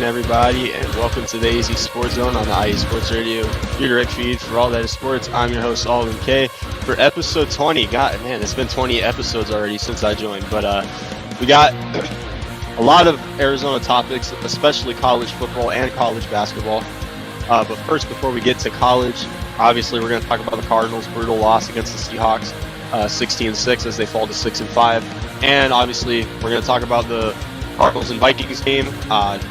everybody, and welcome to the AZ Sports Zone on the IE Sports Radio, your direct feed for all that is sports. I'm your host, Alden K, for episode 20. God, man, it's been 20 episodes already since I joined, but we got a lot of Arizona topics, especially college football and college basketball. But first, before we get to college, obviously we're going to talk about the Cardinals' brutal loss against the Seahawks, 16-6 as they fall to 6-5, and obviously we're going to talk about the Cardinals and Vikings game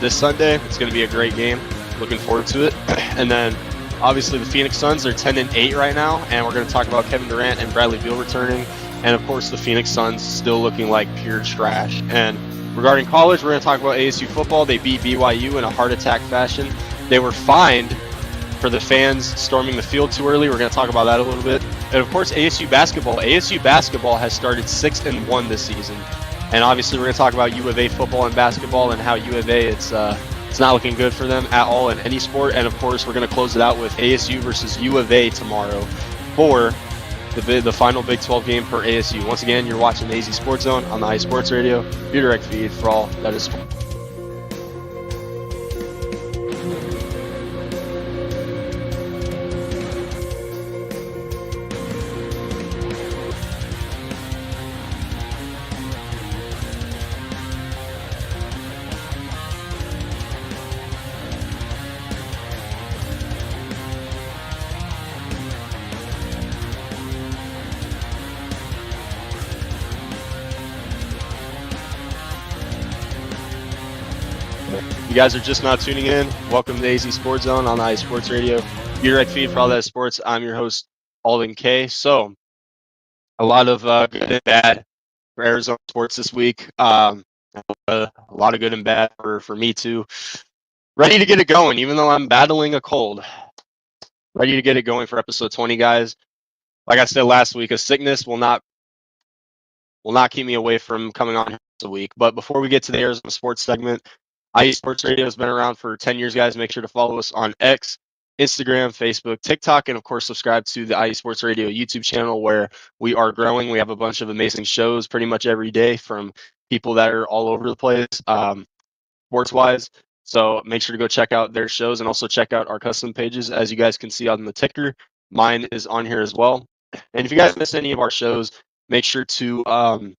this Sunday. It's going to be a great game. Looking forward to it. And then, obviously, the Phoenix Suns are 10-8 right now, and we're going to talk about Kevin Durant and Bradley Beal returning. And, of course, the Phoenix Suns still looking like pure trash. And regarding college, we're going to talk about ASU football. They beat BYU in a heart attack fashion. They were fined for the fans storming the field too early. We're going to talk about that a little bit. And, of course, ASU basketball. ASU basketball has started 6-1 this season. And obviously, we're going to talk about U of A football and basketball and how U of A, it's not looking good for them at all in any sport. And, of course, we're going to close it out with ASU versus U of A tomorrow for the final Big 12 game for ASU. Once again, you're watching the AZ Sports Zone on the IE Sports Radio, your direct feed for all that is sports. You guys are just not tuning in. Welcome to the AZ Sports Zone on the IE Sports Radio, your direct feed for all that sports. I'm your host, Alden K. So, a lot of good and bad for Arizona sports this week. A lot of good and bad for me too. Ready to get it going, even though I'm battling a cold. Ready to get it going for episode 20, guys. Like I said last week, a sickness will not keep me away from coming on here this week. But before we get to the Arizona sports segment, IE Sports Radio has been around for 10 years, guys. Make sure to follow us on X, Instagram, Facebook, TikTok, and, of course, subscribe to the IE Sports Radio YouTube channel where we are growing. We have a bunch of amazing shows pretty much every day from people that are all over the place, sports-wise. So make sure to go check out their shows and also check out our custom pages. As you guys can see on the ticker, mine is on here as well. And if you guys miss any of our shows, make sure to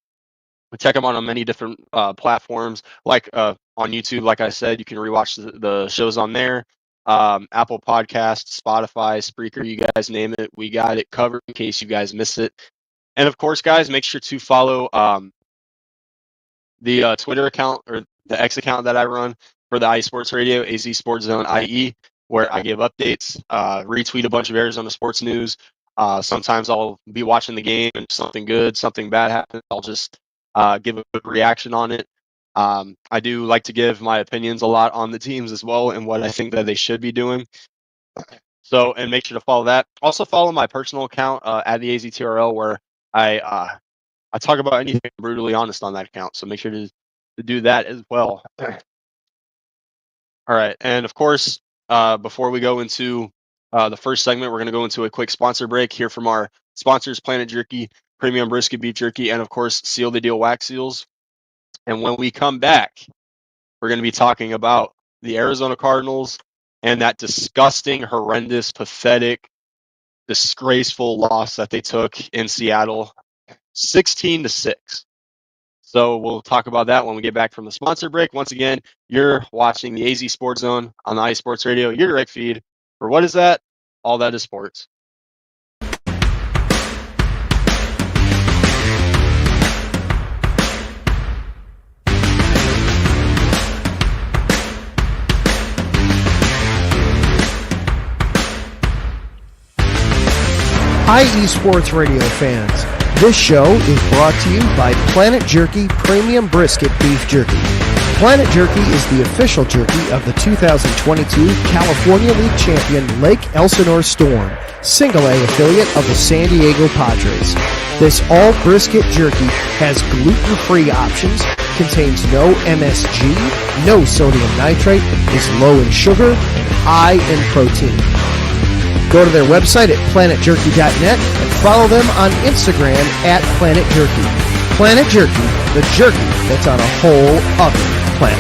check them out on many different platforms, like on YouTube. Like I said, you can rewatch the shows on there. Apple Podcasts, Spotify, Spreaker, you guys name it. We got it covered in case you guys miss it. And, of course, guys, make sure to follow the Twitter account or the X account that I run for the IE Sports Radio, AZ Sports Zone IE, where I give updates, retweet a bunch of Arizona sports news. Sometimes I'll be watching the game and something good, something bad happens. I'll just give a quick reaction on it. I do like to give my opinions a lot on the teams as well and what I think that they should be doing. So, and make sure to follow that. Also follow my personal account at the AZTRL where I talk about anything brutally honest on that account. So make sure to do that as well. All right. And of course, before we go into the first segment, we're going to go into a quick sponsor break, hear from our sponsors, Planet Jerky, Premium Brisket Beef Jerky, and, of course, Seal the Deal Wax Seals. And when we come back, we're going to be talking about the Arizona Cardinals and that disgusting, horrendous, pathetic, disgraceful loss that they took in Seattle, 16-6. So we'll talk about that when we get back from the sponsor break. Once again, you're watching the AZ Sports Zone on the IE Sports Radio, your direct feed for what is that? All that is sports. Hi, eSports Radio fans. This show is brought to you by Planet Jerky Premium Brisket Beef Jerky. Planet Jerky is the official jerky of the 2022 California League champion Lake Elsinore Storm, single-A affiliate of the San Diego Padres. This all-brisket jerky has gluten-free options, contains no MSG, no sodium nitrate, is low in sugar, and high in protein. Go to their website at planetjerky.net and follow them on Instagram at Planet Jerky. Planet Jerky, the jerky that's on a whole other planet.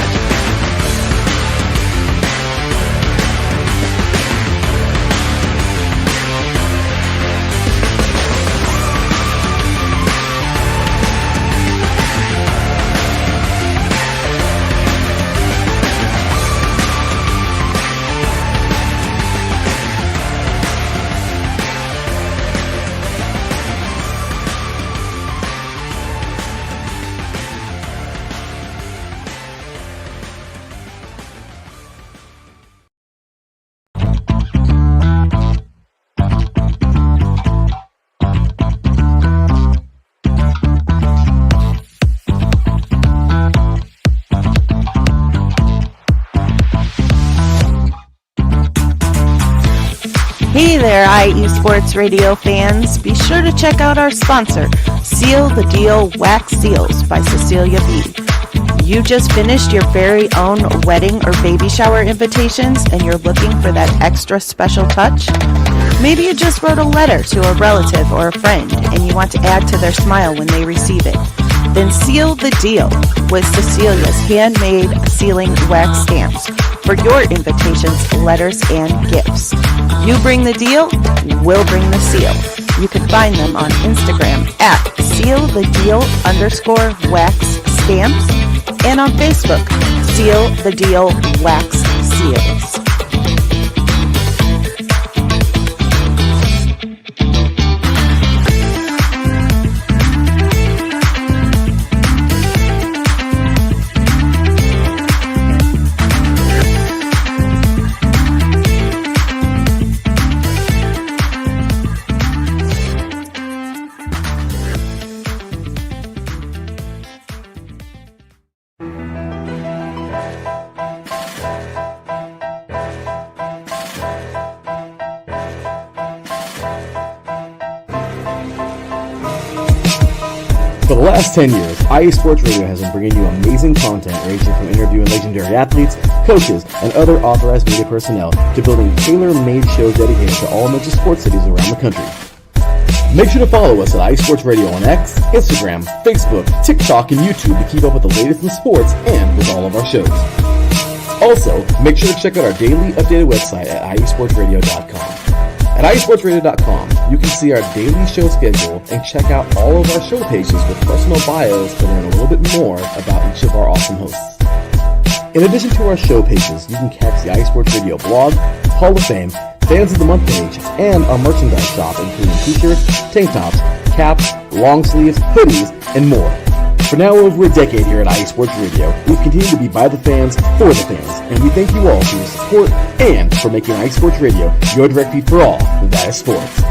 Hey there, IE Sports Radio fans. Be sure to check out our sponsor, Seal the Deal Wax Seals by Cecilia B. You just finished your very own wedding or baby shower invitations and you're looking for that extra special touch? Maybe you just wrote a letter to a relative or a friend and you want to add to their smile when they receive it. Then seal the deal with Cecilia's handmade sealing wax stamps for your invitations, letters, and gifts. You bring the deal, we'll bring the seal. You can find them on Instagram at sealthedeal_wax stamps and on Facebook, Seal the Deal Wax Seals. For the last 10 years, IE Sports Radio has been bringing you amazing content ranging from interviewing legendary athletes, coaches, and other authorized media personnel to building tailor-made shows dedicated to all major sports cities around the country. Make sure to follow us at IE Sports Radio on X, Instagram, Facebook, TikTok, and YouTube to keep up with the latest in sports and with all of our shows. Also, make sure to check out our daily updated website at iesportsradio.com. At iesportsradio.com, you can see our daily show schedule and check out all of our show pages with personal bios to learn a little bit more about each of our awesome hosts. In addition to our show pages, you can catch the iSports Radio blog, Hall of Fame, Fans of the Month page, and our merchandise shop including t-shirts, tank tops, caps, long sleeves, hoodies, and more. For now over a decade here at IE Sports Radio, we've continued to be by the fans, for the fans, and we thank you all for your support and for making IE Sports Radio your direct feed for all that is sports.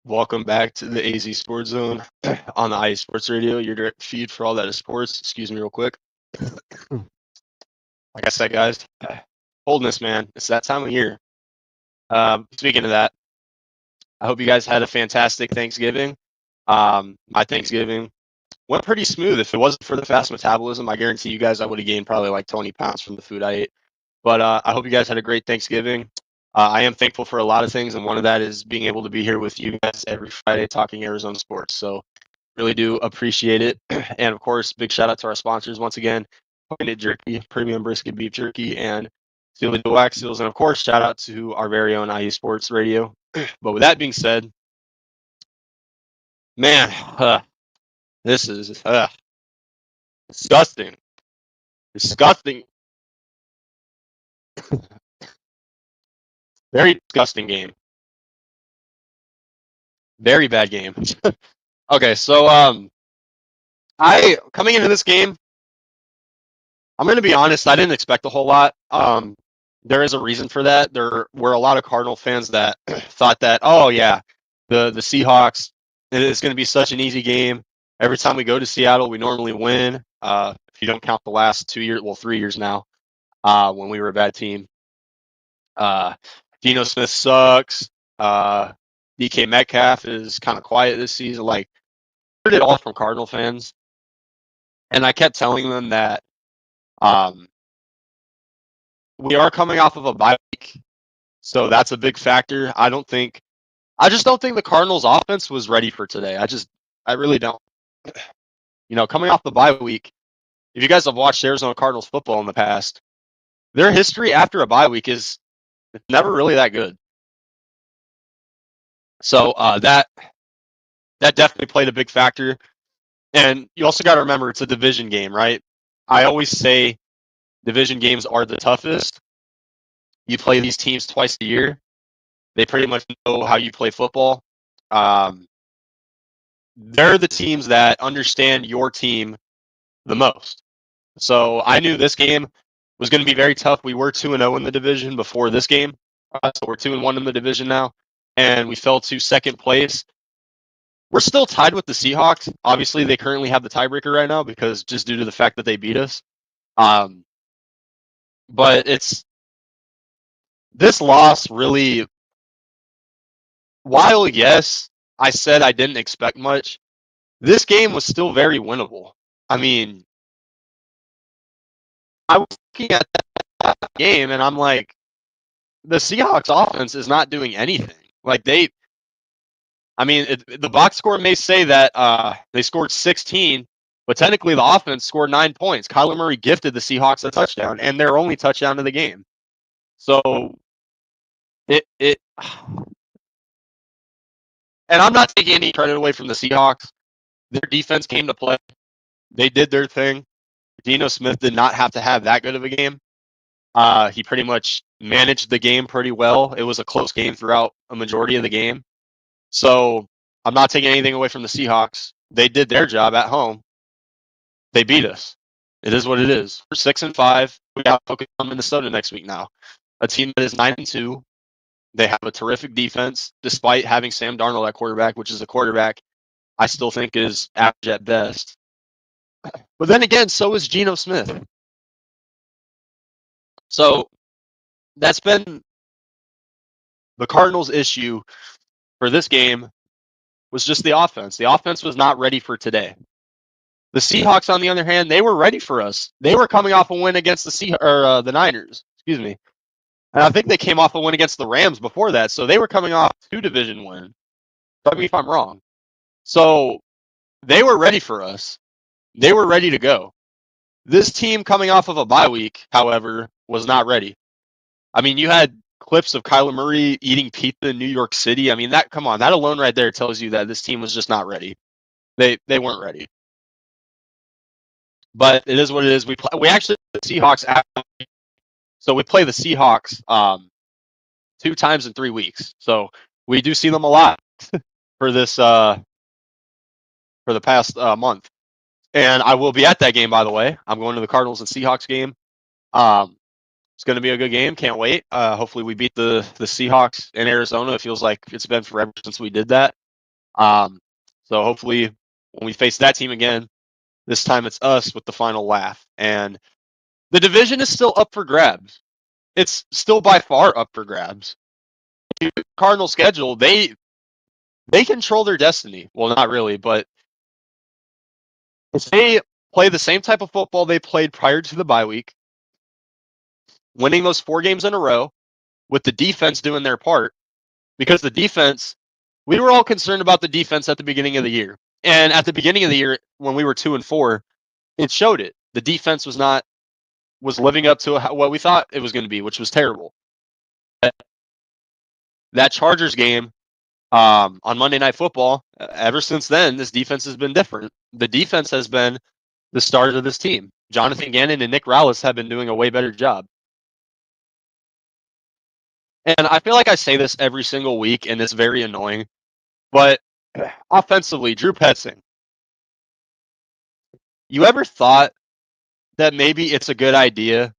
Welcome back to the AZ Sports Zone on the IE Sports Radio, your direct feed for all that is sports. Excuse me real quick. Like I said, guys, coldness, man. It's that time of year. Speaking of that, I hope you guys had a fantastic Thanksgiving. My Thanksgiving went pretty smooth. If it wasn't for the fast metabolism, I guarantee you guys I would have gained probably like 20 pounds from the food I ate. But I hope you guys had a great Thanksgiving. I am thankful for a lot of things, and one of that is being able to be here with you guys every Friday talking Arizona sports. So really do appreciate it. And of course, big shout out to our sponsors once again, Planet Jerky, Premium Brisket Beef Jerky, and Seal the Wax Seals. And of course, shout out to our very own IE Sports Radio. But with that being said, man, this is disgusting. Disgusting. Very disgusting game. Very bad game. Okay, so I coming into this game, I'm going to be honest, I didn't expect a whole lot. There is a reason for that. There were a lot of Cardinal fans that thought that, oh yeah, the Seahawks, it's going to be such an easy game. Every time we go to Seattle, we normally win. If you don't count the last 2 years, well, 3 years now, when we were a bad team. Geno Smith sucks. DK Metcalf is kind of quiet this season. Like, I heard it all from Cardinal fans. And I kept telling them that we are coming off of a bye week. So that's a big factor. I just don't think the Cardinals offense was ready for today. I really don't. You know, coming off the bye week, if you guys have watched Arizona Cardinals football in the past, their history after a bye week is never really that good. So that definitely played a big factor. And you also got to remember it's a division game, right? I always say division games are the toughest. You play these teams twice a year. They pretty much know how you play football. They're the teams that understand your team the most. So I knew this game was going to be very tough. We were 2-0 in the division before this game. So we're 2-1 in the division now, and we fell to second place. We're still tied with the Seahawks. Obviously, they currently have the tiebreaker right now because just due to the fact that they beat us. But this loss really, while yes, I said I didn't expect much, this game was still very winnable. I mean, I was looking at that game and I'm like, the Seahawks offense is not doing anything. Like the box score may say that they scored 16, but technically the offense scored 9 points. Kyler Murray gifted the Seahawks a touchdown and their only touchdown of the game. So it and I'm not taking any credit away from the Seahawks. Their defense came to play. They did their thing. Geno Smith did not have to have that good of a game. He pretty much managed the game pretty well. It was a close game throughout a majority of the game. So I'm not taking anything away from the Seahawks. They did their job at home. They beat us. It is what it is. We're 6-5. We got to focus on Minnesota next week now. A team that is 9-2. They have a terrific defense, despite having Sam Darnold at quarterback, which is a quarterback I still think is average at best. But then again, so is Geno Smith. So that's been the Cardinals' issue for this game was just the offense. The offense was not ready for today. The Seahawks, on the other hand, they were ready for us. They were coming off a win against the Niners. Excuse me. And I think they came off a win against the Rams before that. So they were coming off 2 division wins. Correct me if I'm wrong. So they were ready for us. They were ready to go. This team coming off of a bye week, however, was not ready. I mean, you had clips of Kyler Murray eating pizza in New York City. I mean, that alone right there tells you that this team was just not ready. They weren't ready. But it is what it is. We actually play the Seahawks so we play the Seahawks 2 times in 3 weeks. So we do see them a lot for this for the past month. And I will be at that game, by the way. I'm going to the Cardinals and Seahawks game. It's going to be a good game. Can't wait. Hopefully we beat the Seahawks in Arizona. It feels like it's been forever since we did that. So hopefully when we face that team again, this time it's us with the final laugh. And the division is still up for grabs. It's still by far up for grabs. The Cardinals schedule, they control their destiny. Well, not really, but if they play the same type of football they played prior to the bye week, winning those 4 games in a row with the defense doing their part, because the defense, we were all concerned about the defense at the beginning of the year. And at the beginning of the year, when we were 2-4, it showed it. The defense was living up to what we thought it was going to be, which was terrible. That Chargers game on Monday Night Football, ever since then, this defense has been different. The defense has been the stars of this team. Jonathan Gannon and Nick Rallis have been doing a way better job. And I feel like I say this every single week, and it's very annoying. But offensively, Drew Petzing, you ever thought that maybe it's a good idea,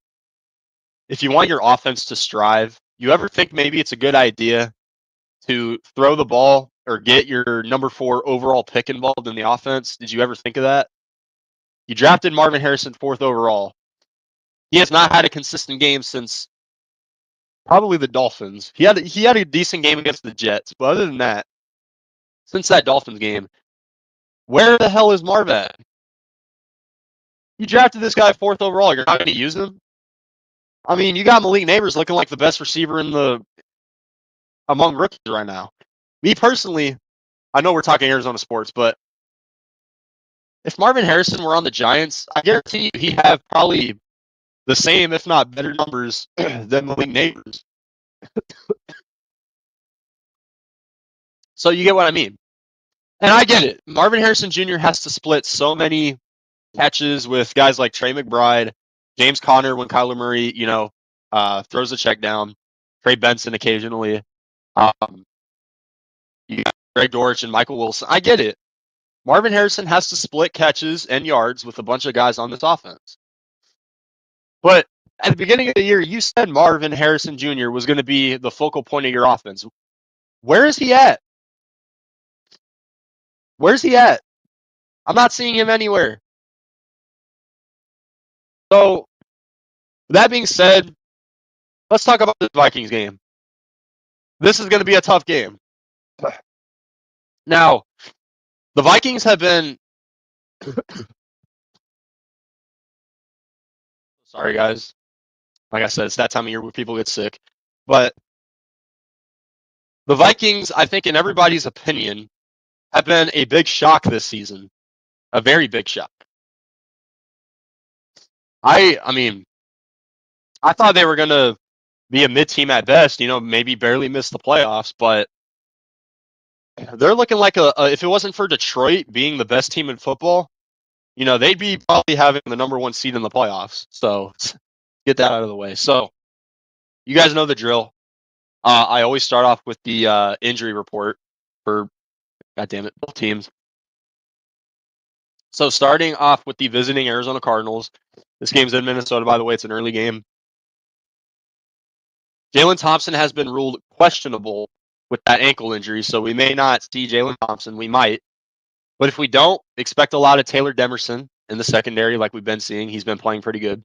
if you want your offense to strive, you ever think maybe it's a good idea to throw the ball or get your number 4 overall pick involved in the offense? Did you ever think of that? You drafted Marvin Harrison 4th overall. He has not had a consistent game since probably the Dolphins. He had a decent game against the Jets, but other than that, since that Dolphins game, where the hell is Marv at? You drafted this guy 4th overall. You're not going to use him? I mean, you got Malik Neighbors looking like the best receiver among rookies right now. Me personally, I know we're talking Arizona sports, but if Marvin Harrison were on the Giants, I guarantee you he'd have probably the same, if not better numbers than Malik Neighbors. So you get what I mean. And I get it. Marvin Harrison Jr. has to split so many catches with guys like Trey McBride, James Conner when Kyler Murray, throws a check down, Trey Benson occasionally, you got Greg Dortch and Michael Wilson. I get it. Marvin Harrison has to split catches and yards with a bunch of guys on this offense. But at the beginning of the year, you said Marvin Harrison Jr. was going to be the focal point of your offense. Where is he at? Where's he at? I'm not seeing him anywhere. So, that being said, let's talk about the Vikings game. This is going to be a tough game. Now, the Vikings have been... Sorry, guys. Like I said, it's that time of year where people get sick. But the Vikings, I think in everybody's opinion, have been a big shock this season. A very big shock. I mean, I thought they were going to be a mid-team at best, maybe barely miss the playoffs, but they're looking like if it wasn't for Detroit being the best team in football, they'd be probably having the number 1 seed in the playoffs. So get that out of the way. So you guys know the drill. I always start off with the injury report for, goddammit, both teams. So starting off with the visiting Arizona Cardinals. This game's in Minnesota, by the way. It's an early game. Jalen Thompson has been ruled questionable with that ankle injury, so we may not see Jalen Thompson. We might. But if we don't, expect a lot of Taylor Demerson in the secondary like we've been seeing. He's been playing pretty good.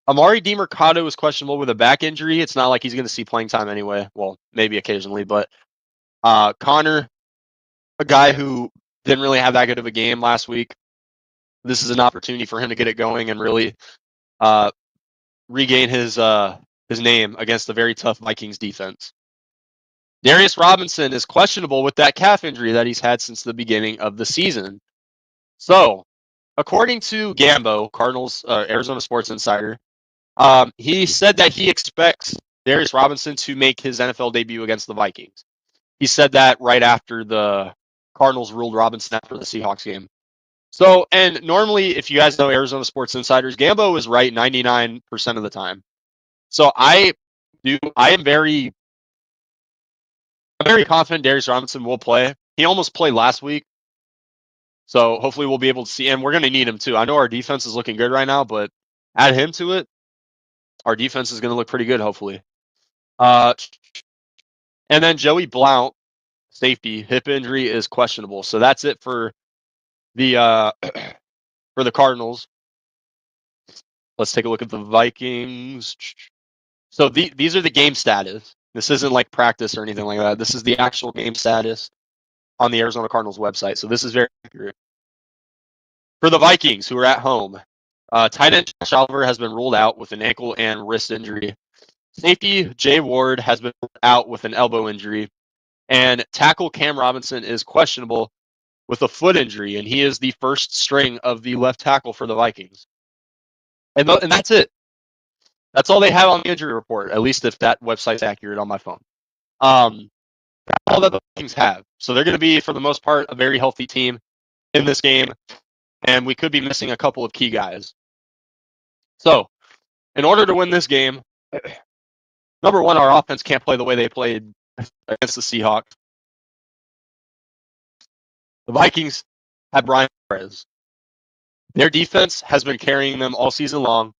Amari DiMercado is questionable with a back injury. It's not like he's going to see playing time anyway. Well, maybe occasionally. But Connor, a guy who didn't really have that good of a game last week, this is an opportunity for him to get it going and really regain his name against the very tough Vikings defense. Darius Robinson is questionable with that calf injury that he's had since the beginning of the season. So, according to Gambo, Cardinals Arizona Sports Insider, he said that he expects Darius Robinson to make his NFL debut against the Vikings. He said that right after the Cardinals ruled Robinson out for the Seahawks game. So, and normally, if you guys know Arizona Sports Insiders, Gambo is right 99% of the time. So I'm very confident Darius Robinson will play. He almost played last week. So hopefully we'll be able to see him. We're going to need him too. I know our defense is looking good right now, but add him to it, our defense is going to look pretty good, hopefully. And then Joey Blount, safety, hip injury is questionable. So that's it for the for the Cardinals. Let's take a look at the Vikings. So these are the game status. This isn't like practice or anything like that. This is the actual game status on the Arizona Cardinals website. So this is very accurate. For the Vikings, who are at home, tight end Josh Oliver has been ruled out with an ankle and wrist injury. Safety Jay Ward has been ruled out with an elbow injury. And tackle Cam Robinson is questionable with a foot injury, and he is the first string of the left tackle for the Vikings. And that's it. That's all they have on the injury report, at least if that website's accurate on my phone. That's all that the Vikings have. So they're going to be, for the most part, a very healthy team in this game, and we could be missing a couple of key guys. So, in order to win this game, number one, our offense can't play the way they played against the Seahawks. The Vikings have Brian Flores. Their defense has been carrying them all season long.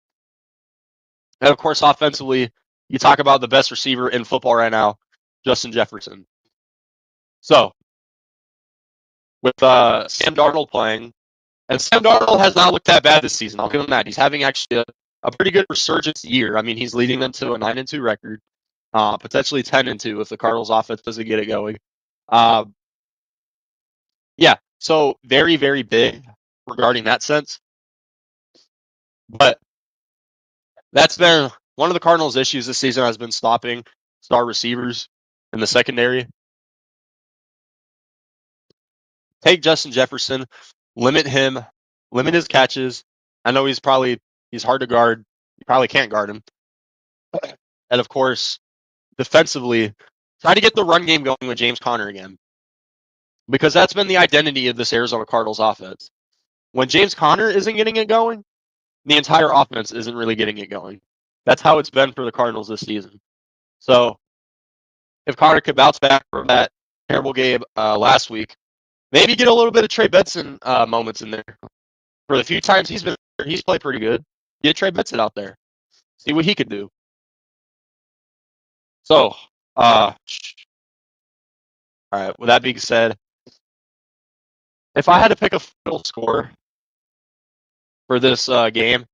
And of course, offensively, you talk about the best receiver in football right now, Justin Jefferson. So, with Sam Darnold playing, and Sam Darnold has not looked that bad this season. I'll give him that. He's having actually a pretty good resurgence year. I mean, he's leading them to a 9-2 record, potentially 10-2 if the Cardinals offense doesn't get it going. Yeah, so very, very big regarding that sense. But that's been one of the Cardinals' issues this season, has been stopping star receivers in the secondary. Take Justin Jefferson, limit him, limit his catches. I know he's hard to guard. You probably can't guard him. And of course, defensively, try to get the run game going with James Conner again. Because that's been the identity of this Arizona Cardinals offense. When James Conner isn't getting it going, the entire offense isn't really getting it going. That's how it's been for the Cardinals this season. So, if Conner could bounce back from that terrible game last week, Maybe get a little bit of Trey Benson moments in there. For the few times he's played pretty good. Get Trey Benson out there. See what he could do. So, all right, with that being said, if I had to pick a final score for this game,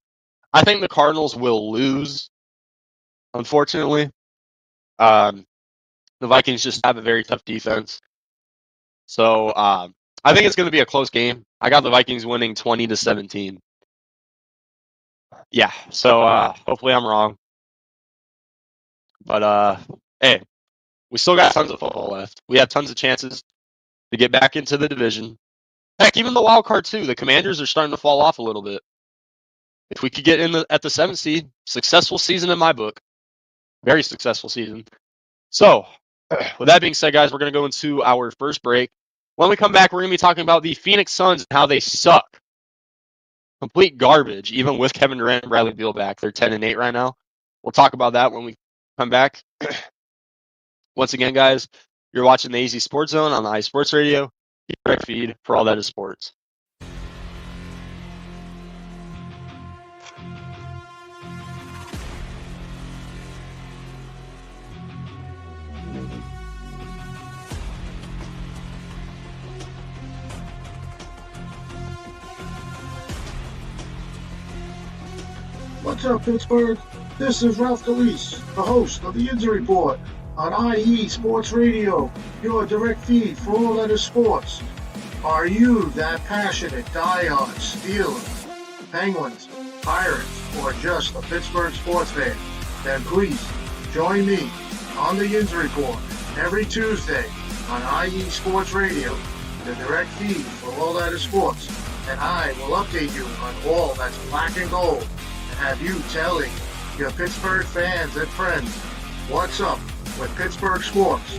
I think the Cardinals will lose, unfortunately. The Vikings just have a very tough defense. So I think it's going to be a close game. I got the Vikings winning 20-17. Yeah, so hopefully I'm wrong. But hey, we still got tons of football left. We have tons of chances to get back into the division. Heck, even the wild card too. The Commanders are starting to fall off a little bit. If we could get in at the 7th seed, successful season in my book. Very successful season. So, with that being said, guys, we're going to go into our first break. When we come back, we're going to be talking about the Phoenix Suns and how they suck. Complete garbage, even with Kevin Durant and Bradley Beal back. They're 10-8 right now. We'll talk about that when we come back. Once again, guys, you're watching the AZ Sports Zone on the iSports Radio. Direct feed for all that is sports. What's up, Pittsburgh? This is Ralph Calise, the host of the Injury Report on IE Sports Radio, your direct feed for all that is sports. Are you that passionate diehard Steelers, Penguins, Pirates, or just a Pittsburgh sports fan? Then please join me on the Injury Report every Tuesday on IE Sports Radio, the direct feed for all that is sports, and I will update you on all that's black and gold. Have you telling your Pittsburgh fans and friends what's up with Pittsburgh sports.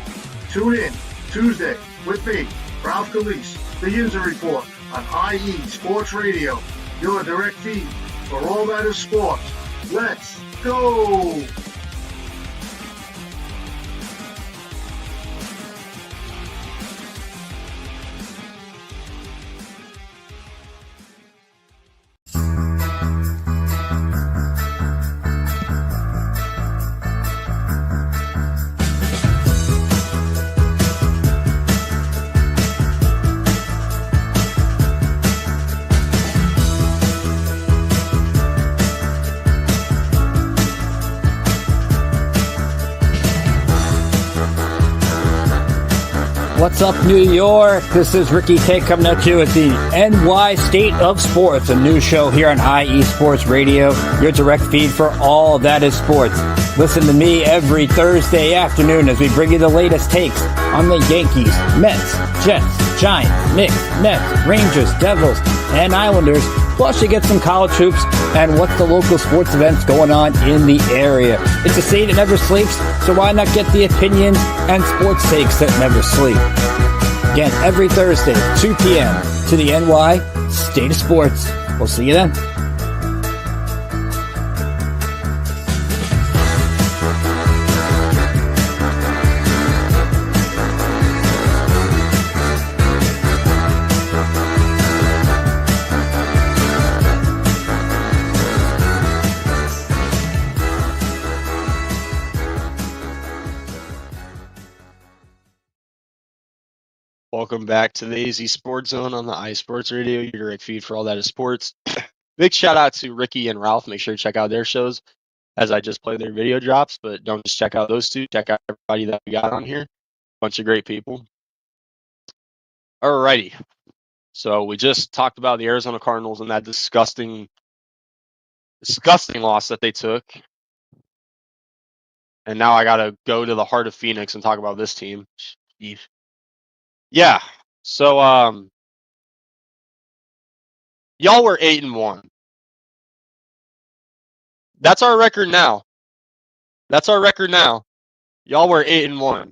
Tune in Tuesday with me, Ralph Calise, the Injury Report on IE Sports Radio, your direct feed for all that is sports. Let's go! What's up, New York? This is Ricky K coming at you with the NY State of Sports, a new show here on IE Sports Radio, your direct feed for all that is sports. Listen to me every Thursday afternoon as we bring you the latest takes on the Yankees, Mets, Jets, Giants, Knicks, Nets, Rangers, Devils, and Islanders. Plus, you get some college hoops and what's the local sports events going on in the area. It's a state that never sleeps, so why not get the opinions and sports takes that never sleep? Again, every Thursday, 2 p.m. to the NY State of Sports. We'll see you then. Welcome back to the AZ Sports Zone on the iSports Radio, your direct feed for all that is sports. Big shout out to Ricky and Ralph. Make sure to check out their shows as I just play their video drops, but don't just check out those two. Check out everybody that we got on here. Bunch of great people. Alrighty. So we just talked about the Arizona Cardinals and that disgusting loss that they took. And now I got to go to the heart of Phoenix and talk about this team. Jeez. Yeah. So y'all were 8-1. That's our record now. Y'all were 8-1.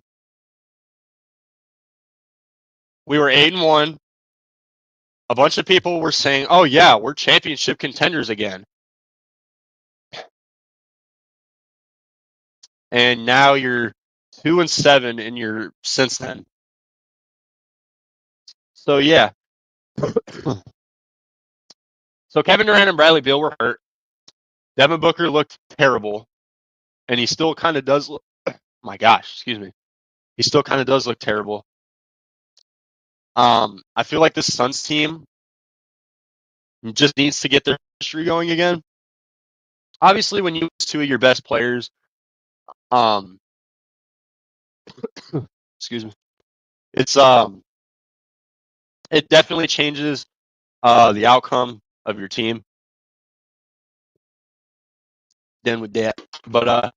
We were 8-1. A bunch of people were saying, "Oh yeah, we're championship contenders again." And now you're 2-7 in your since then. So yeah. So Kevin Durant and Bradley Beal were hurt. Devin Booker looked terrible, and he still kind of does. My gosh, excuse me. He still kind of does look terrible. I feel like this Suns team just needs to get their history going again. Obviously, when you lose two of your best players, um, excuse me, it's it definitely changes the outcome of your team. Then with that, but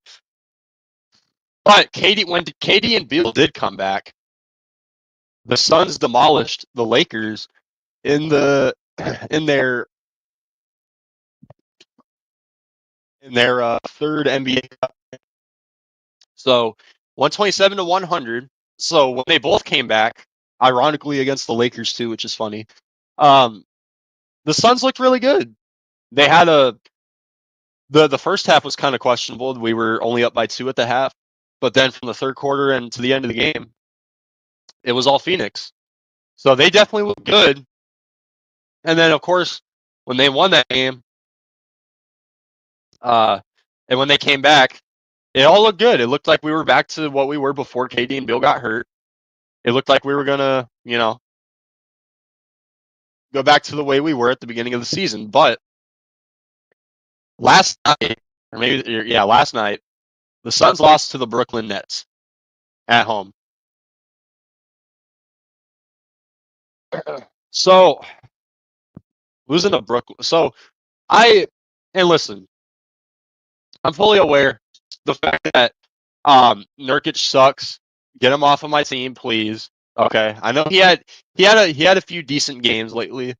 when KD and Beal did come back, the Suns demolished the Lakers in the in their third NBA Cup. So 127-100. So when they both came back, ironically against the Lakers too, which is funny. The Suns looked really good. They had the first half was kind of questionable. We were only up by 2 at the half, but then from the third quarter and to the end of the game, it was all Phoenix. So they definitely looked good. And then of course, when they won that game, and when they came back, it all looked good. It looked like we were back to what we were before KD and Bill got hurt. It looked like we were gonna, go back to the way we were at the beginning of the season. But last night, last night, the Suns lost to the Brooklyn Nets at home. So losing to Brooklyn. So and listen, I'm fully aware the fact that Nurkic sucks. Get him off of my team, please. Okay, I know he had a few decent games lately,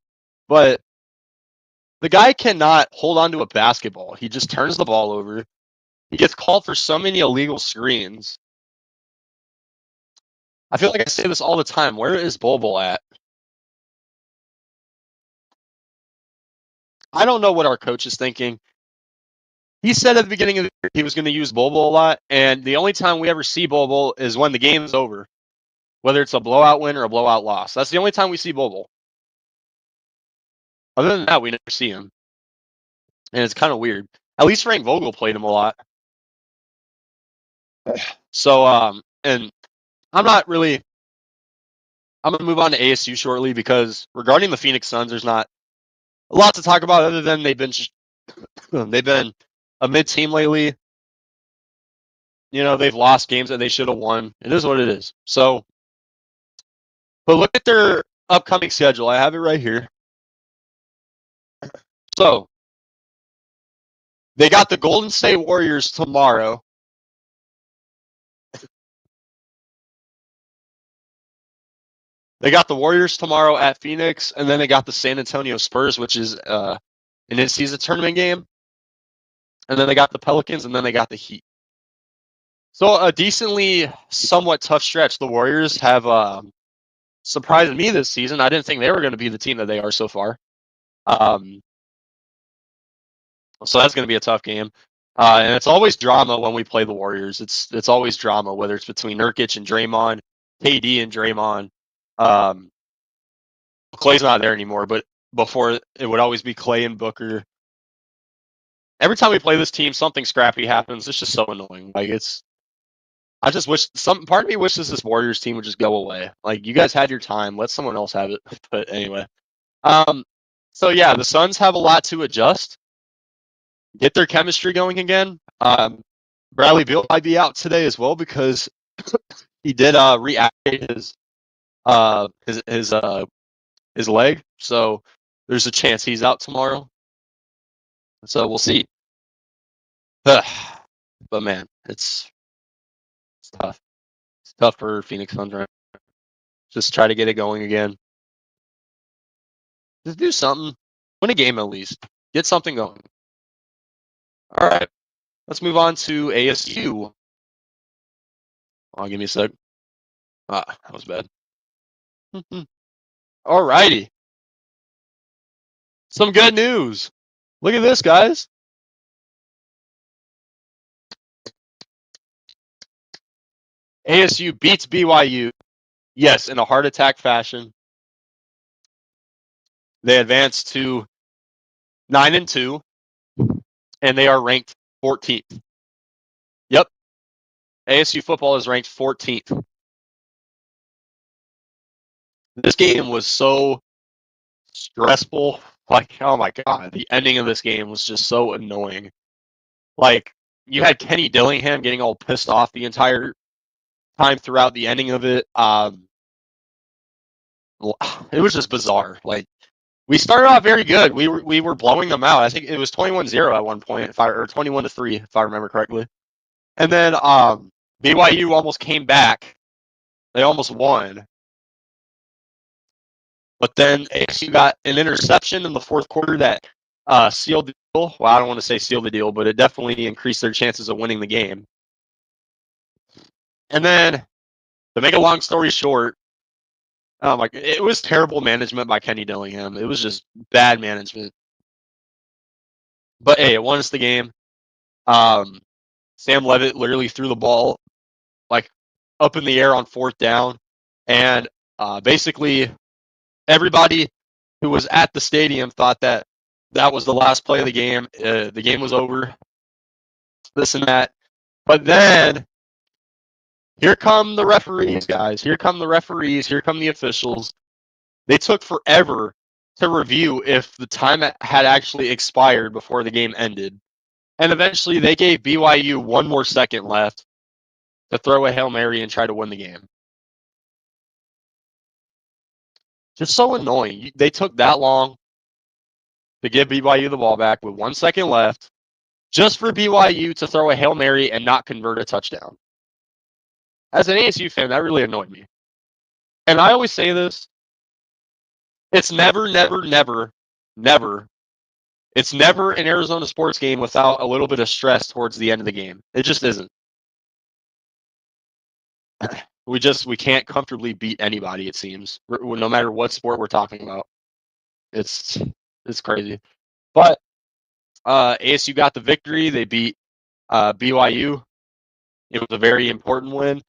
but the guy cannot hold on to a basketball. He just turns the ball over. He gets called for so many illegal screens. I feel like I say this all the time. Where is Bobo at? I don't know what our coach is thinking. He said at the beginning of the year he was going to use Bobo a lot, and the only time we ever see Bobo is when the game is over, whether it's a blowout win or a blowout loss. That's the only time we see Bobo. Other than that, we never see him, and it's kind of weird. At least Frank Vogel played him a lot. So, and I'm not really. I'm gonna move on to ASU shortly because regarding the Phoenix Suns, there's not a lot to talk about other than they've been a mid team lately. They've lost games that they should have won. It is what it is. So, but look at their upcoming schedule. I have it right here. So, they got the Golden State Warriors tomorrow. They got the Warriors tomorrow at Phoenix, and then they got the San Antonio Spurs, which is an in-season tournament game. And then they got the Pelicans, and then they got the Heat. So a decently, somewhat tough stretch. The Warriors have surprised me this season. I didn't think they were going to be the team that they are so far. So that's going to be a tough game. And it's always drama when we play the Warriors. It's always drama, whether it's between Nurkic and Draymond, KD and Draymond. Clay's not there anymore, but before it would always be Clay and Booker. Every time we play this team, something scrappy happens. It's just so annoying. I just wish part of me wishes this Warriors team would just go away. Like, you guys had your time, let someone else have it. But anyway, so yeah, the Suns have a lot to adjust, get their chemistry going again. Bradley Beal might be out today as well because he did reactivate his leg, so there's a chance he's out tomorrow. So we'll see. But man, it's tough. It's tough for Phoenix Suns right now. Just try to get it going again. Just do something. Win a game at least. Get something going. All right. Let's move on to ASU. Oh, give me a sec. That was bad. All righty. Some good news. Look at this, guys. ASU beats BYU. Yes, in a heart attack fashion. They advanced to 9-2, and they are ranked 14th. Yep, ASU football is ranked 14th. This game was so stressful. Like, oh my God, the ending of this game was just so annoying. Like, you had Kenny Dillingham getting all pissed off the entire time throughout the ending of it. It was just bizarre. Like, we started off very good. We were blowing them out. I think it was 21-0 at one point, or 21-3, if I remember correctly. And then BYU almost came back. They almost won. But then ASU got an interception in the fourth quarter that sealed the deal. Well, I don't want to say sealed the deal, but it definitely increased their chances of winning the game. And then, to make a long story short, it was terrible management by Kenny Dillingham. It was just bad management. But hey, it won us the game. Sam Levitt literally threw the ball like up in the air on fourth down, and basically everybody who was at the stadium thought that that was the last play of the game. The game was over. This and that. But then here come the referees, guys. Here come the referees. Here come the officials. They took forever to review if the time had actually expired before the game ended. And eventually they gave BYU one more second left to throw a Hail Mary and try to win the game. Just so annoying. They took that long to give BYU the ball back with 1 second left just for BYU to throw a Hail Mary and not convert a touchdown. As an ASU fan, that really annoyed me. And I always say this, it's never it's never an Arizona sports game without a little bit of stress towards the end of the game. It just isn't. We can't comfortably beat anybody, it seems, no matter what sport we're talking about. It's crazy. But ASU got the victory. They beat BYU. It was a very important win.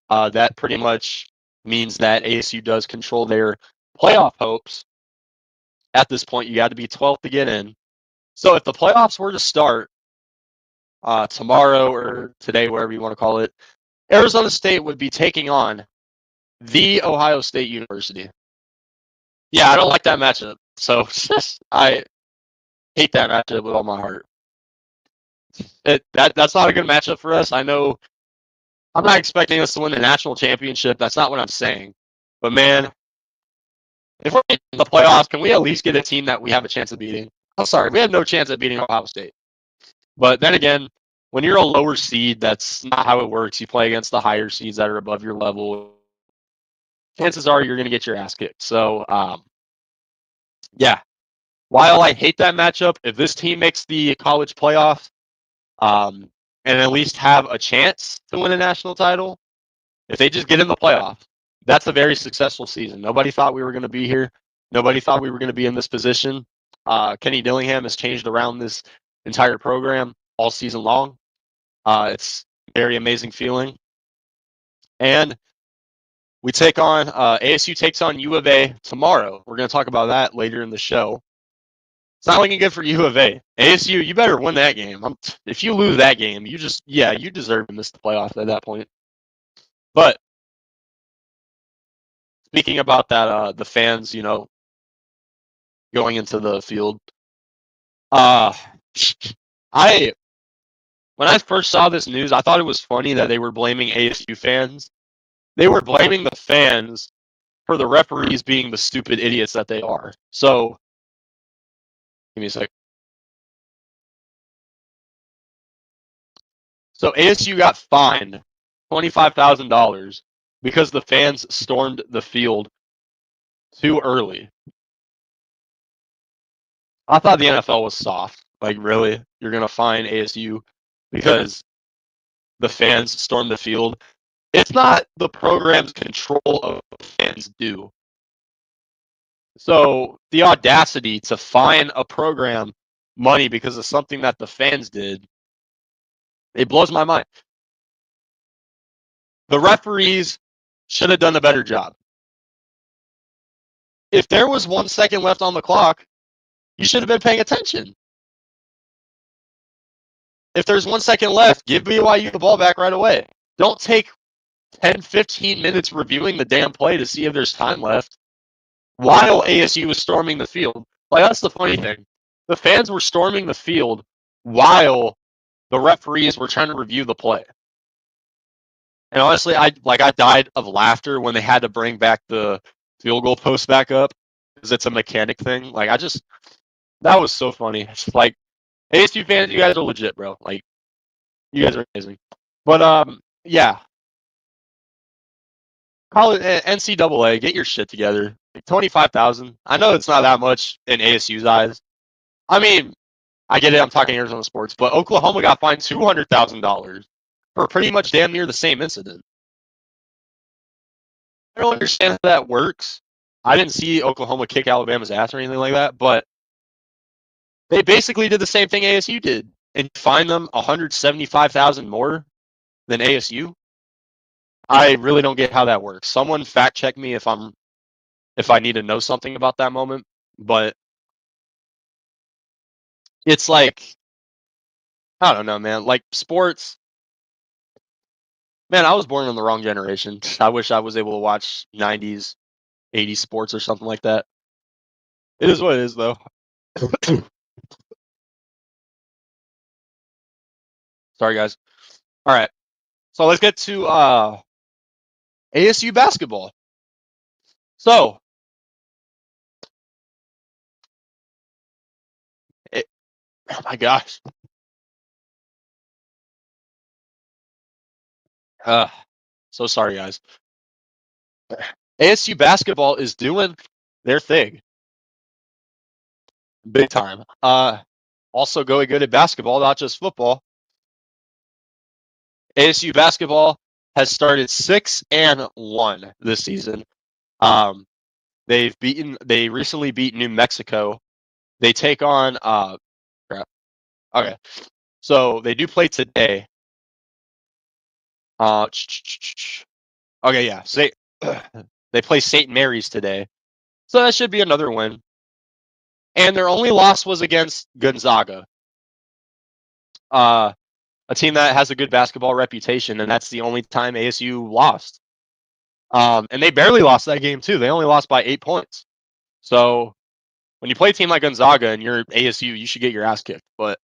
That pretty much means that ASU does control their playoff hopes. At this point, you got to be 12th to get in. So if the playoffs were to start tomorrow or today, whatever you want to call it, Arizona State would be taking on the Ohio State University. Yeah, I don't like that matchup. So I hate that matchup with all my heart. That's not a good matchup for us. I know I'm not expecting us to win the national championship. That's not what I'm saying. But man, if we're in the playoffs, can we at least get a team that we have a chance of beating? I'm sorry, we have no chance of beating Ohio State. But then again, when you're a lower seed, that's not how it works. You play against the higher seeds that are above your level. Chances are you're going to get your ass kicked. So, yeah. While I hate that matchup, if this team makes the college playoff and at least have a chance to win a national title, if they just get in the playoff, that's a very successful season. Nobody thought we were going to be here. Nobody thought we were going to be in this position. Kenny Dillingham has changed around this entire program all season long. It's a very amazing feeling. And we take on, ASU takes on U of A tomorrow. We're going to talk about that later in the show. It's not looking good for U of A. ASU, you better win that game. If you lose that game, you deserve to miss the playoff at that point. But speaking about that, the fans, going into the field. When I first saw this news, I thought it was funny that they were blaming ASU fans. They were blaming the fans for the referees being the stupid idiots that they are. So, give me a sec. So ASU got fined $25,000 because the fans stormed the field too early. I thought the NFL was soft. Like, really? You're going to fine ASU because the fans stormed the field? It's not the program's control of what fans do. So the audacity to fine a program money because of something that the fans did, it blows my mind. The referees should have done a better job. If there was 1 second left on the clock, you should have been paying attention. If there's 1 second left, give BYU the ball back right away. Don't take 10, 15 minutes reviewing the damn play to see if there's time left while ASU was storming the field. Like, that's the funny thing. The fans were storming the field while the referees were trying to review the play. And honestly, I died of laughter when they had to bring back the field goal post back up because it's a mechanic thing. Like, that was so funny. It's like, ASU fans, you guys are legit, bro. Like, you guys are amazing. But yeah, college NCAA, get your shit together. Like, 25,000. I know it's not that much in ASU's eyes. I mean, I get it. I'm talking Arizona sports, but Oklahoma got fined $200,000 for pretty much damn near the same incident. I don't understand how that works. I didn't see Oklahoma kick Alabama's ass or anything like that, but they basically did the same thing ASU did and fined them $175,000 more than ASU. I really don't get how that works. Someone fact check me if I need to know something about that moment, but it's like, I don't know, man. Like, sports, man, I was born in the wrong generation. I wish I was able to watch 90s, 80s sports or something like that. It is what it is, though. Sorry, guys. All right. So let's get to ASU basketball. So, oh my gosh. So sorry, guys. ASU basketball is doing their thing. Big time. Also going good at basketball, not just football. ASU basketball has started 6-1 this season. They recently beat New Mexico. They take on crap. Okay. So they do play today. Okay, yeah. They play St. Mary's today. So that should be another win. And their only loss was against Gonzaga. A team that has a good basketball reputation, and that's the only time ASU lost. And they barely lost that game too. They only lost by 8 points. So when you play a team like Gonzaga and you're ASU, you should get your ass kicked. But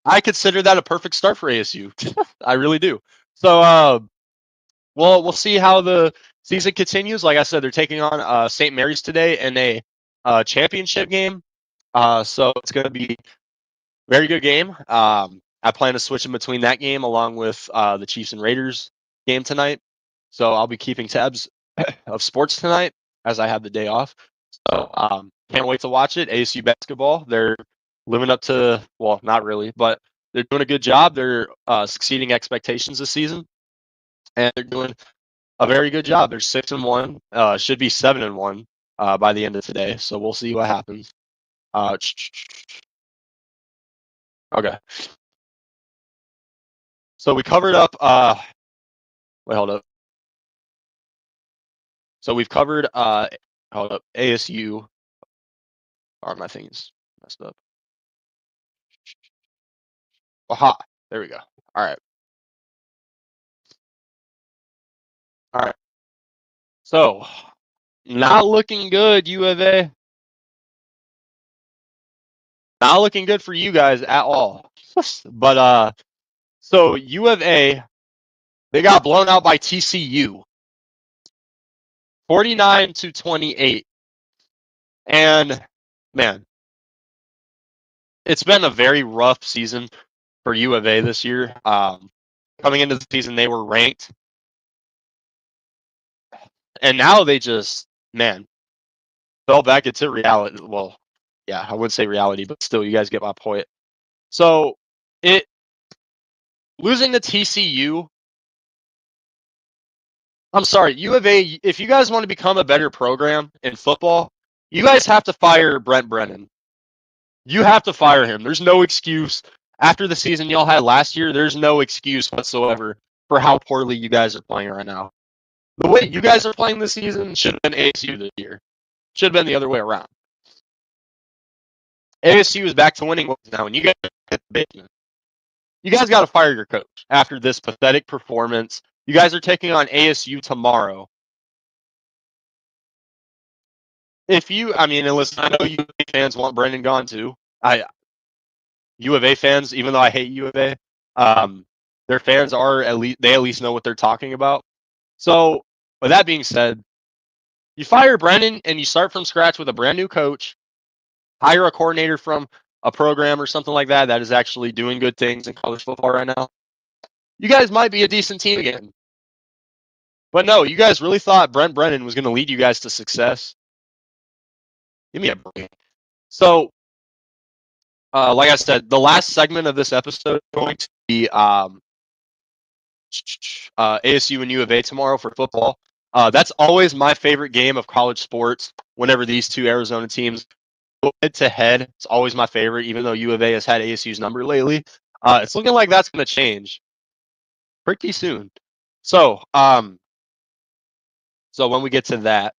I consider that a perfect start for ASU. I really do. So we'll see how the season continues. Like I said, they're taking on St. Mary's today in a championship game. So it's going to be very good game. I plan to switch in between that game along with the Chiefs and Raiders game tonight. So I'll be keeping tabs of sports tonight as I have the day off. So can't wait to watch it. ASU basketball, they're living up to, well, not really, but they're doing a good job. They're succeeding expectations this season, and they're doing a very good job. They're 6-1, should be 7-1 by the end of today. So we'll see what happens. Okay. So we covered up. Wait, hold up. So we've covered. Hold up. ASU. Or my thing's messed up. Aha. There we go. All right. All right. So not looking good, U of A. Not looking good for you guys at all. But so U of A, they got blown out by TCU, 49-28, and man, it's been a very rough season for U of A this year. Coming into the season, they were ranked, and now they just, man, fell back into reality. Well, yeah, I wouldn't say reality, but still, you guys get my point. So losing to TCU. I'm sorry, U of A, if you guys want to become a better program in football, you guys have to fire Brent Brennan. You have to fire him. There's no excuse. After the season y'all had last year, there's no excuse whatsoever for how poorly you guys are playing right now. The way you guys are playing this season should have been ASU this year. Should have been the other way around. ASU is back to winning now, and you guys got to fire your coach after this pathetic performance. You guys are taking on ASU tomorrow. And listen, I know U of A fans want Brendan gone too. U of A fans, even though I hate U of A, their fans are at least know what they're talking about. So, with that being said, you fire Brendan and you start from scratch with a brand new coach. Hire a coordinator from a program or something like that is actually doing good things in college football right now. You guys might be a decent team again. But no, you guys really thought Brent Brennan was going to lead you guys to success. Give me a break. So, like I said, the last segment of this episode is going to be ASU and U of A tomorrow for football. That's always my favorite game of college sports. Whenever these two Arizona teams go head to head, it's always my favorite, even though U of A has had ASU's number lately. It's looking like that's going to change pretty soon. So when we get to that,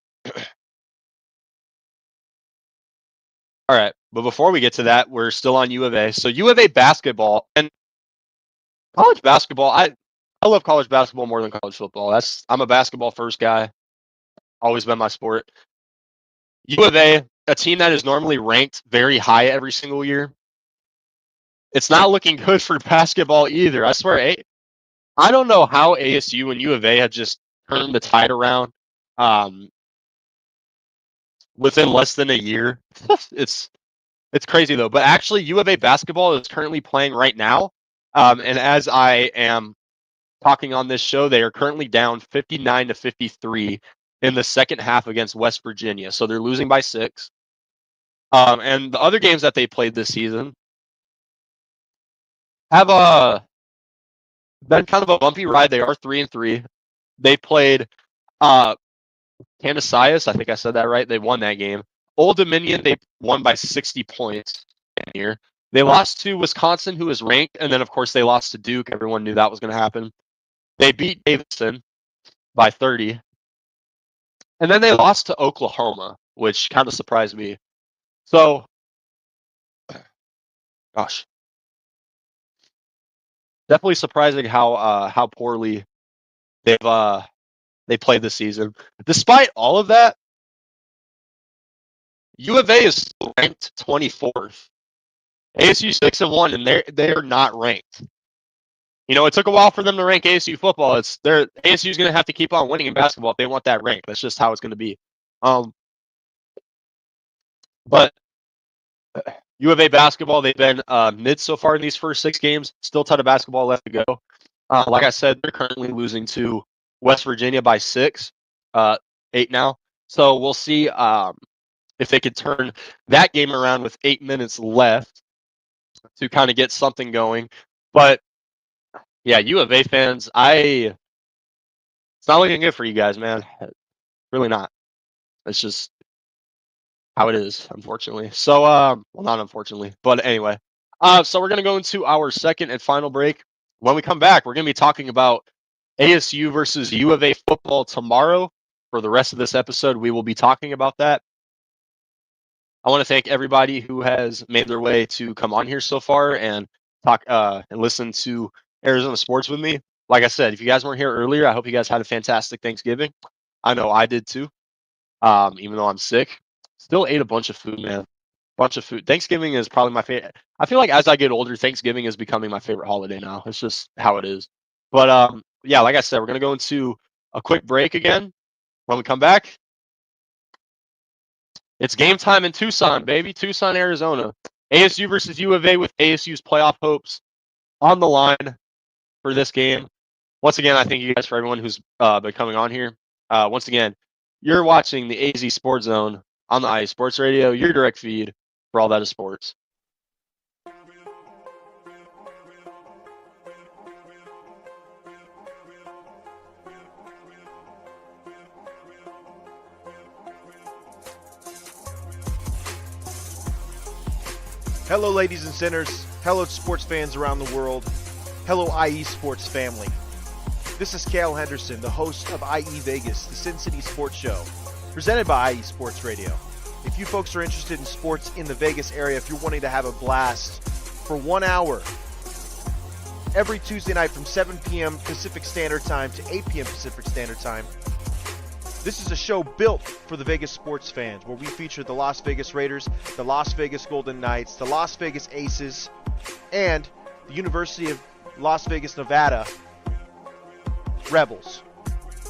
all right. But before we get to that, we're still on U of A. So U of A basketball and college basketball. I love college basketball more than college football. I'm a basketball first guy. Always been my sport. U of A, a team that is normally ranked very high every single year. It's not looking good for basketball either. I swear, I don't know how ASU and U of A have just turned the tide around within less than a year. It's crazy though. But actually, U of A basketball is currently playing right now. And as I am talking on this show, they are currently down 59-53 in the second half against West Virginia. So they're losing by 6. And the other games that they played this season have been kind of a bumpy ride. They are 3-3. They played Canisius. I think I said that right. They won that game. Old Dominion, they won by 60 points here. They lost to Wisconsin, who is ranked, and then, of course, they lost to Duke. Everyone knew that was going to happen. They beat Davidson by 30. And then they lost to Oklahoma, which kind of surprised me. So, gosh. Definitely surprising how poorly they played this season. Despite all of that, U of A is still ranked 24th. ASU 6-1, and they're not ranked. You know, it took a while for them to rank ASU football. ASU is going to have to keep on winning in basketball if they want that rank. That's just how it's going to be. But U of A basketball, they've been mid so far in these first 6 games. Still a ton of basketball left to go. Like I said, they're currently losing to West Virginia by 6, 8 now. So we'll see if they could turn that game around with 8 minutes left to kind of get something going. But yeah, U of A fans, it's not looking good for you guys, man. Really not. It's just how it is, unfortunately. So, well, not unfortunately, but anyway. So we're going to go into our second and final break. When we come back, we're going to be talking about ASU versus U of A football tomorrow. For the rest of this episode, we will be talking about that. I want to thank everybody who has made their way to come on here so far and talk and listen to Arizona sports with me. Like I said, if you guys weren't here earlier, I hope you guys had a fantastic Thanksgiving. I know I did too. Even though I'm sick, still ate a bunch of food, man. Bunch of food. Thanksgiving is probably my favorite. I feel like as I get older, Thanksgiving is becoming my favorite holiday now. It's just how it is. But yeah, like I said, we're gonna go into a quick break again. When we come back, it's game time in Tucson, baby. Tucson, Arizona. ASU versus U of A with ASU's playoff hopes on the line for this game. Once again, I thank you guys for everyone who's been coming on here. Once again, you're watching the AZ Sports Zone on the IE Sports Radio, your direct feed for all that is sports. Hello, ladies and sinners. Hello, sports fans around the world. Hello, IE Sports family. This is Cale Henderson, the host of IE Vegas, the Sin City Sports Show, presented by IE Sports Radio. If you folks are interested in sports in the Vegas area, if you're wanting to have a blast for 1 hour every Tuesday night from 7 p.m. Pacific Standard Time to 8 p.m. Pacific Standard Time, this is a show built for the Vegas sports fans, where we feature the Las Vegas Raiders, the Las Vegas Golden Knights, the Las Vegas Aces, and the University of Las Vegas, Nevada Rebels.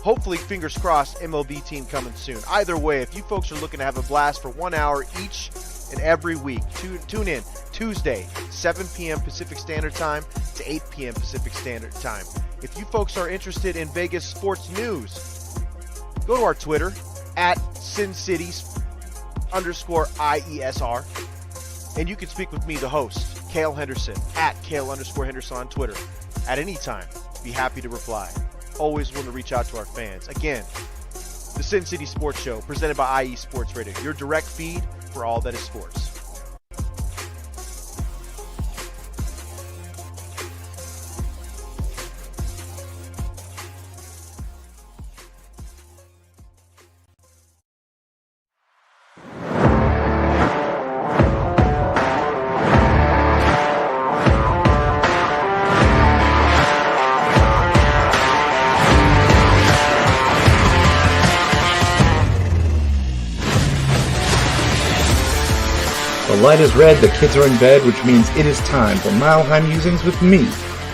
Hopefully, fingers crossed, MLB team coming soon. Either way, if you folks are looking to have a blast for 1 hour each and every week, tune in Tuesday, 7 p.m. Pacific Standard Time to 8 p.m. Pacific Standard Time. If you folks are interested in Vegas sports news, go to our Twitter at SinCities_IESR, and you can speak with me, the host, Cale Henderson, at Cale_Henderson on Twitter at any time. Be happy to reply. Always willing to reach out to our fans. Again, the Sin City Sports Show, presented by IE Sports Radio, your direct feed for all that is sports. The light is red, the kids are in bed, which means it is time for Mile High Musings with me,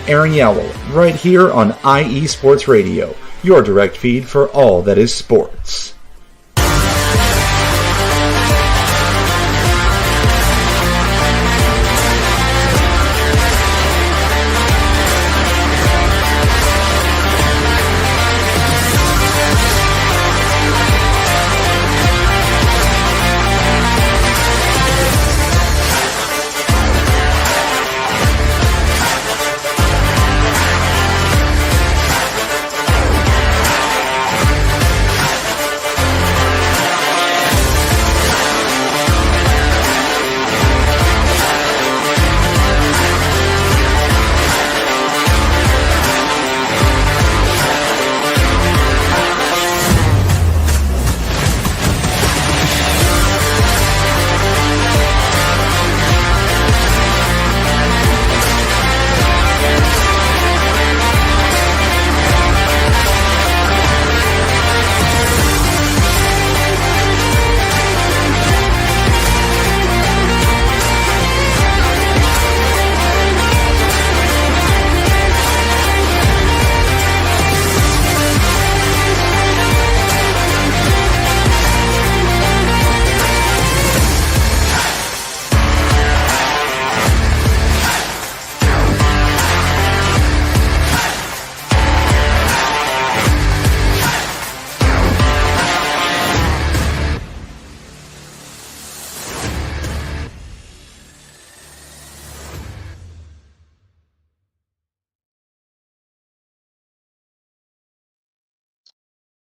Aaron Yowell, right here on IE Sports Radio, your direct feed for all that is sports.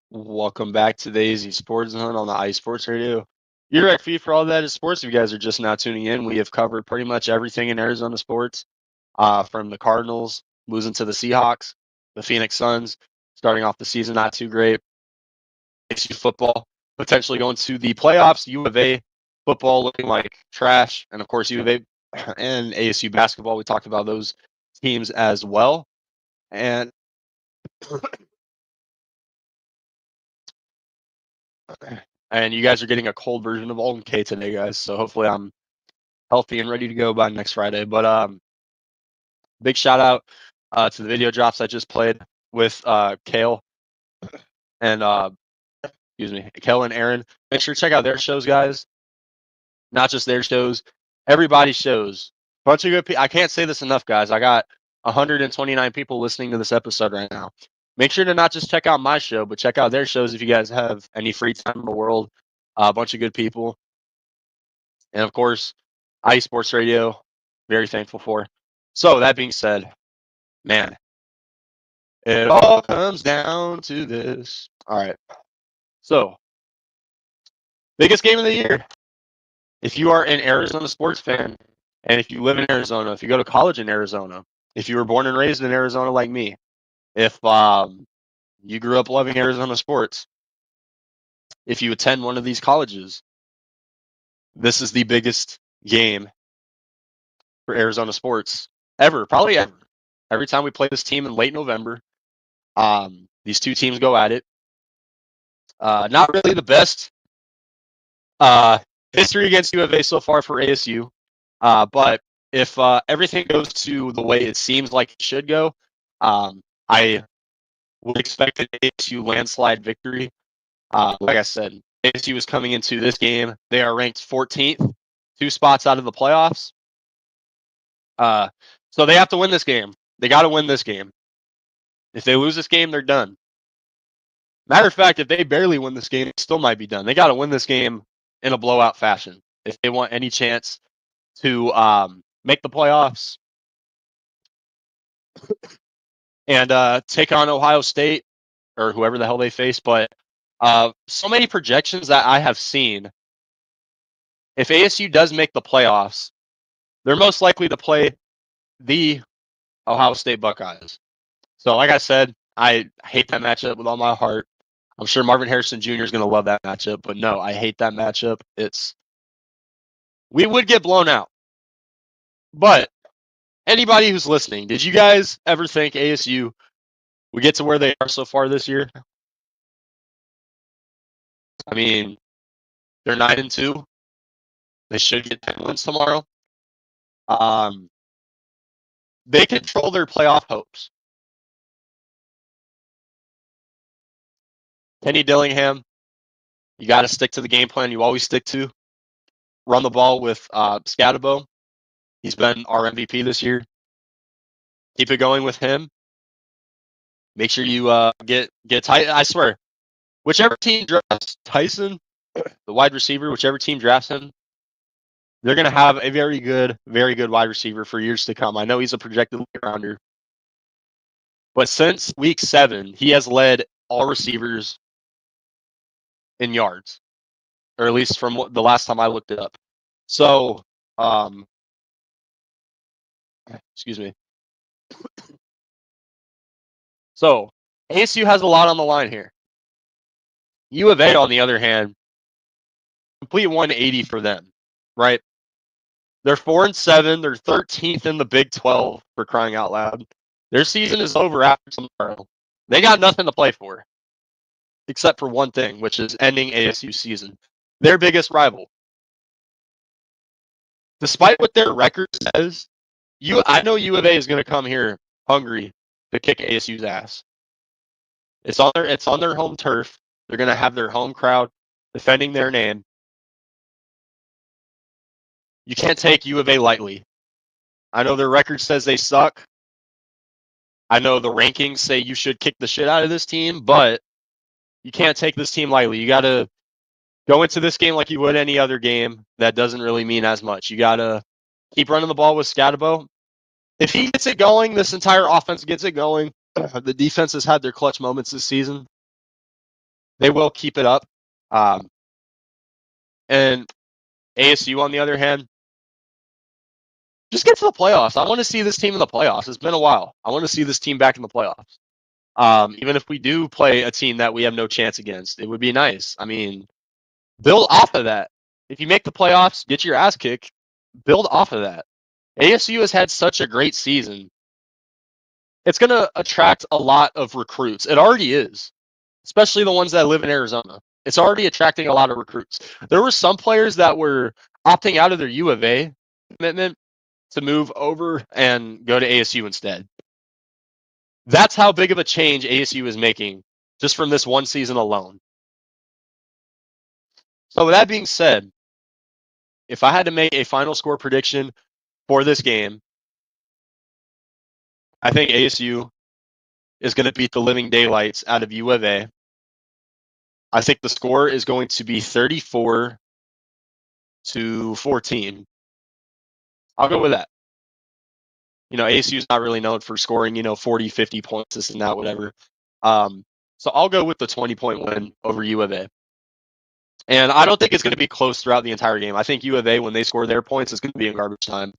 Welcome back to the AZ Sports Zone on the IE Sports Radio. Your direct feed for all that is sports. If you guys are just now tuning in, we have covered pretty much everything in Arizona sports, from the Cardinals losing to the Seahawks, the Phoenix Suns starting off the season not too great, ASU football potentially going to the playoffs, U of A football looking like trash, and of course U of A and ASU basketball. We talked about those teams as well, and and you guys are getting a cold version of Alden K today, guys. So hopefully I'm healthy and ready to go by next Friday. But big shout out to the video drops I just played with Cale and Cale and Aaron. Make sure to check out their shows, guys. Not just their shows, everybody's shows. Bunch of good people. I can't say this enough, guys. I got 129 people listening to this episode right now. Make sure to not just check out my show, but check out their shows if you guys have any free time in the world. A bunch of good people. And of course, IE Sports Radio, very thankful for. So that being said, man, it all comes down to this. All right. So, biggest game of the year. If you are an Arizona sports fan, and if you live in Arizona, if you go to college in Arizona, if you were born and raised in Arizona like me, If you grew up loving Arizona sports, if you attend one of these colleges, this is the biggest game for Arizona sports ever, probably ever. Every time we play this team in late November, these two teams go at it. Not really the best history against U of A so far for ASU, but if everything goes to the way it seems like it should go, I would expect an ASU landslide victory. Like I said, ASU is coming into this game. They are ranked 14th, 2 spots out of the playoffs. So they have to win this game. They got to win this game. If they lose this game, they're done. Matter of fact, if they barely win this game, they still might be done. They got to win this game in a blowout fashion if they want any chance to make the playoffs and take on Ohio State or whoever the hell they face. But so many projections that I have seen, if ASU does make the playoffs, they're most likely to play the Ohio State Buckeyes. So like I said, I hate that matchup with all my heart. I'm sure Marvin Harrison Jr. is going to love that matchup, but no, I hate that matchup. We would get blown out. But anybody who's listening, did you guys ever think ASU would get to where they are so far this year? I mean, they're 9-2. They should get 10 wins tomorrow. They control their playoff hopes. Kenny Dillingham, you got to stick to the game plan you always stick to. Run the ball with Scatabo. He's been our MVP this year. Keep it going with him. Make sure you get tight. I swear, whichever team drafts Tyson, the wide receiver, whichever team drafts him, they're going to have a very good wide receiver for years to come. I know he's a projected late rounder. But since week 7, he has led all receivers in yards, or at least from the last time I looked it up. So, excuse me. So, ASU has a lot on the line here. U of A, on the other hand, complete 180 for them, right? They're 4-7. They're 13th in the Big 12 for crying out loud. Their season is over after tomorrow. They got nothing to play for, except for one thing, which is ending ASU season. Their biggest rival. Despite what their record says, I know U of A is going to come here hungry to kick ASU's ass. It's on their home turf. They're going to have their home crowd defending their name. You can't take U of A lightly. I know their record says they suck. I know the rankings say you should kick the shit out of this team, but you can't take this team lightly. You got to go into this game like you would any other game that doesn't really mean as much. You got to keep running the ball with Scatabo. If he gets it going, this entire offense gets it going. The defense has had their clutch moments this season. They will keep it up. And ASU, on the other hand, just get to the playoffs. I want to see this team in the playoffs. It's been a while. I want to see this team back in the playoffs. Even if we do play a team that we have no chance against, it would be nice. I mean, build off of that. If you make the playoffs, get your ass kicked, build off of that. ASU has had such a great season. It's going to attract a lot of recruits. It already is, especially the ones that live in Arizona. It's already attracting a lot of recruits. There were some players that were opting out of their U of A commitment to move over and go to ASU instead. That's how big of a change ASU is making just from this one season alone. So with that being said, if I had to make a final score prediction for this game, I think ASU is going to beat the living daylights out of U of A. I think the score is going to be 34-14. I'll go with that. ASU is not really known for scoring, 40, 50 points, this and that, whatever. So I'll go with the 20-point win over U of A. And I don't think it's going to be close throughout the entire game. I think U of A, when they score their points, is going to be in garbage time.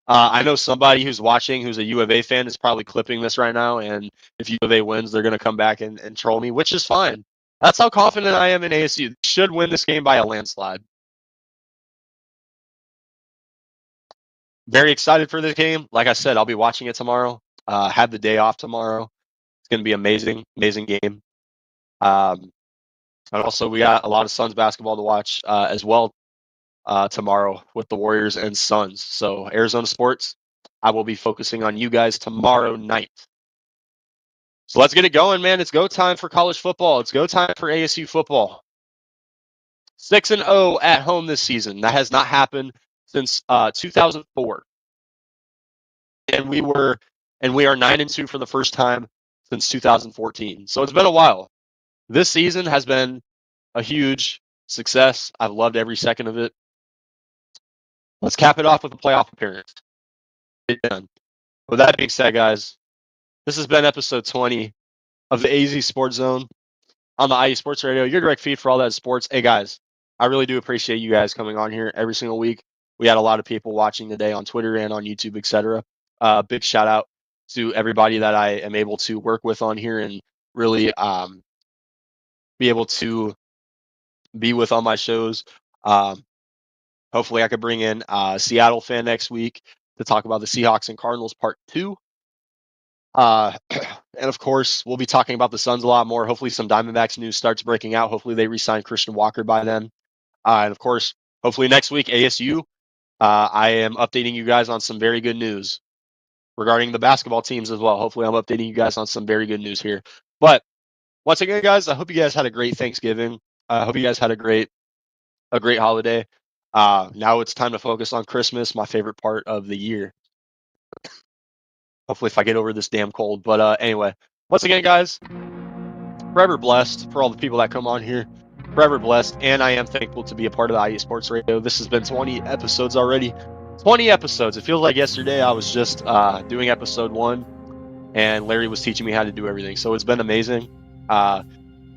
I know somebody who's watching who's a U of A fan is probably clipping this right now, and if U of A wins, they're going to come back and troll me, which is fine. That's how confident I am in ASU. They should win this game by a landslide. Very excited for this game. Like I said, I'll be watching it tomorrow. Have the day off tomorrow. It's going to be amazing, amazing game. And also, we got a lot of Suns basketball to watch as well tomorrow with the Warriors and Suns. So Arizona Sports, I will be focusing on you guys tomorrow night. So let's get it going, man. It's go time for college football. It's go time for ASU football. 6-0 at home this season. That has not happened since 2004. And we are 9-2 for the first time since 2014. So it's been a while. This season has been a huge success. I've loved every second of it. Let's cap it off with a playoff appearance. With that being said, guys, this has been episode 20 of the AZ Sports Zone on the IE Sports Radio, your direct feed for all that sports. Hey, guys, I really do appreciate you guys coming on here every single week. We had a lot of people watching today on Twitter and on YouTube, etc. Big shout out to everybody that I am able to work with on here and really be able to be with on my shows. Hopefully I could bring in a Seattle fan next week to talk about the Seahawks and Cardinals part 2. And of course, we'll be talking about the Suns a lot more. Hopefully some Diamondbacks news starts breaking out. Hopefully they re-sign Christian Walker by then. And of course, hopefully next week, ASU, I am updating you guys on some very good news regarding the basketball teams as well. Hopefully I'm updating you guys on some very good news here. But once again, guys, I hope you guys had a great Thanksgiving. I hope you guys had a great holiday. Now it's time to focus on Christmas, my favorite part of the year. Hopefully if I get over this damn cold. But anyway, once again, guys, forever blessed for all the people that come on here. Forever blessed, and I am thankful to be a part of the IE Sports Radio. This has been 20 episodes already. 20 episodes. It feels like yesterday I was just doing episode 1, and Larry was teaching me how to do everything. So it's been amazing.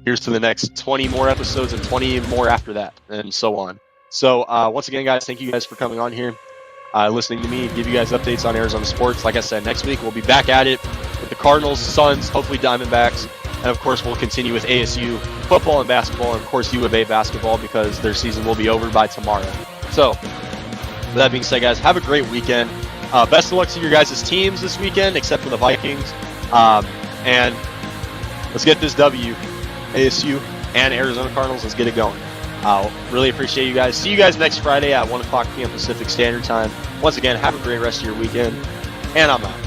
Here's to the next 20 more episodes and 20 more after that, and so on. So once again, guys, thank you guys for coming on here, listening to me, give you guys updates on Arizona sports. Like I said, next week we'll be back at it with the Cardinals, Suns, hopefully Diamondbacks, and of course we'll continue with ASU football and basketball, and of course U of A basketball because their season will be over by tomorrow. So with that being said, guys, have a great weekend. Best of luck to your guys' teams this weekend, except for the Vikings. And let's get this W, ASU and Arizona Cardinals. Let's get it going. Really appreciate you guys. See you guys next Friday at 1 o'clock p.m. Pacific Standard Time. Once again, have a great rest of your weekend, and I'm out.